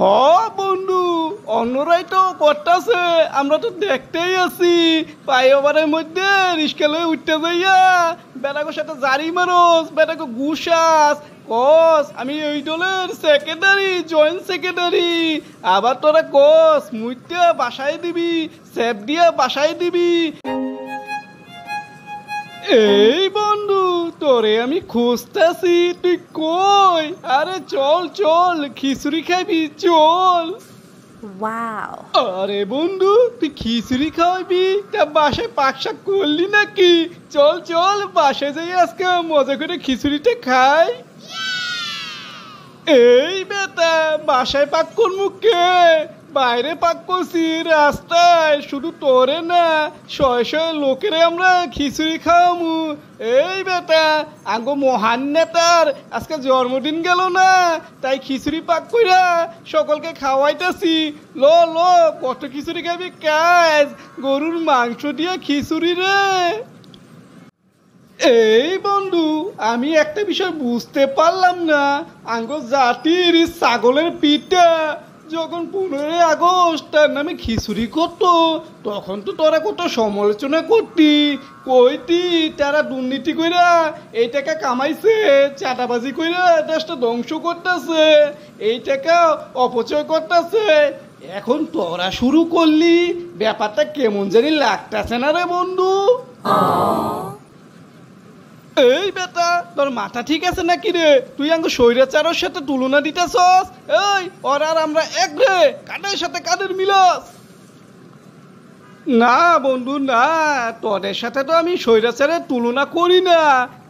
হ বন্ধু, অন্যরাই তো করতেছে, আমরা তো দেখতেই আছি। ফ্লাইওভারের মধ্যে রিস্কা লয়ে উঠতে যাইয়া বেটাকে সাথে জারি মারস, বেটাকে গুসাস, কস আমি এই দলের সেক্রেটারি, জয়েন্ট সেক্রেটারি। আবার তোরা কস মুইতে বাসায় দিবি, সেফ দিয়া বাসায় দিবি। এই বন্ধু, তোরে আমি খুঁজতেছি, তুই কই? আরে চল চল, খিচুড়ি খাবি, চল। Wow. আরে বন্ধু, তুই খিচুড়ি খাওয়াবি? তা বাসায় পাকশাক করলি নাকি? চল চল, বাসায় যাই আজকে মজা করে খিচুড়িটা খাই। এই বেটা, বাসায় পাক করমু কে? বাইরে পাক করছি, রাস্তায়। শুধু তোরে না, শয়ে শয়ে লোকেরে আমরা খিচুড়ি খাওয়ামু। এই বেটা, আঙ্গো মহান নেতার আজকে জন্মদিন গেল না, তাই খিচুড়ি পাক কইরা সকলকে খাওয়াইতাছি। ল ল, কত খিচুড়ি খাবি কাজ? গরুর মাংস দিয়া খিচুড়ি রে। এই বন্ধু, আমি একটা বিষয় বুঝতে পারলাম না। আঙ্গ জাতির এই ছাগলের পিঠটা যখন 15 আগস্ট তার নামে খিচুড়ি করতো, তখন তো তোরা কত সমালোচনা করতি, কইতি তারা দুর্নীতি কইরা এই টাকা কামাইছে, চাঁদাবাজি কইরা দেশটা ধ্বংস করতেছে, এই টাকা অপচয় করতেছে। এখন তোরা শুরু করলি, ব্যাপারটা কেমন জানি লাগতেছে না রে বন্ধু? এই বেটা, তোর মাথা ঠিক আছে নাকি রে? তুই আঙ্গ স্বৈরাচারের সাথে তুলনা দিতেছস? এই ওর আর আমরা এক রে, কাদের সাথে কাদের মিলাস? না বন্ধু না, তোদের সাথে তো আমি স্বৈরাচারের তুলনা করি না,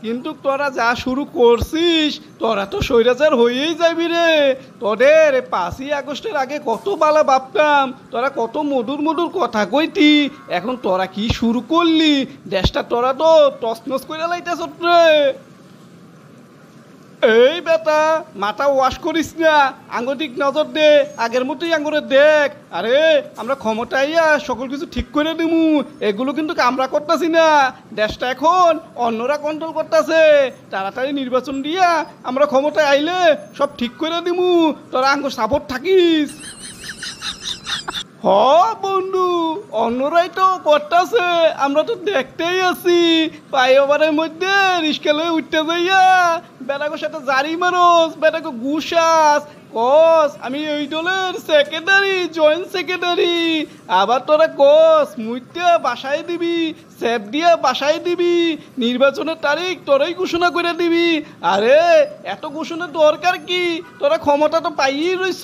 কিন্তু তোরা যা শুরু করছিস, তোরা তো স্বৈরাচার হয়েই যাবি রে। তোদের 5ই আগস্টের আগে কত বালা ভাবতাম, তোরা কত মধুর মধুর কথা কইতি, এখন তোরা কি শুরু করলি? দেশটা তোরা তো তছনছ করে লাইতেছ রে। এই বেটা, মাথা ওয়াশ করিস না, আঙ্গদিক নজর দে, আগের মতোই আঙ্গুরে দেখ। আরে আমরা ক্ষমতাইয়া সকল কিছু ঠিক করে দিমু, এগুলো কিন্তু আমরা করতেছি না, দেশটা এখন অন্যরা কন্ট্রোল করতেছে। তাড়াতাড়ি নির্বাচন দিয়া আমরা ক্ষমতায় আইলে সব ঠিক করে দিমু, তোরা আঙ্গুর সাপোর্ট থাকিস। হ বন্ধু, অন্যরাই তো করতেছে, আমরা তো দেখতেই আছি। ফ্লাইওভারের মধ্যে রিস্কা লয়ে উঠতে যাইয়া বেটাকে সাথে জারি মারস, বেটাকে গুসাস, কস আমি এই দলের সেক্রেটারি, জয়েন্ট সেক্রেটারি। আবার তোরা কস মুইতে বাসায় দিবি, সেফ দিয়া বাসায় দিবি, নির্বাচনের তারিখ তোরাই ঘোষণা করে দিবি। আরে এত ঘোষণার দরকার কি? তোরা ক্ষমতা তো পাইয়েই রইছ,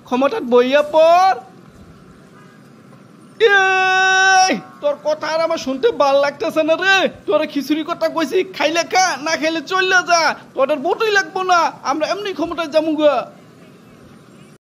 ক্ষমতাত বইয়া পর। তোর কথা আর আমার শুনতে ভাল লাগতেছে না রে। তোরা খিচুড়ি কথা কইছি, খাইলে খা, না খাইলে চললে যা, তোদের ভোটই লাগবো না, আমরা এমনি ক্ষমতায় যাবো গা।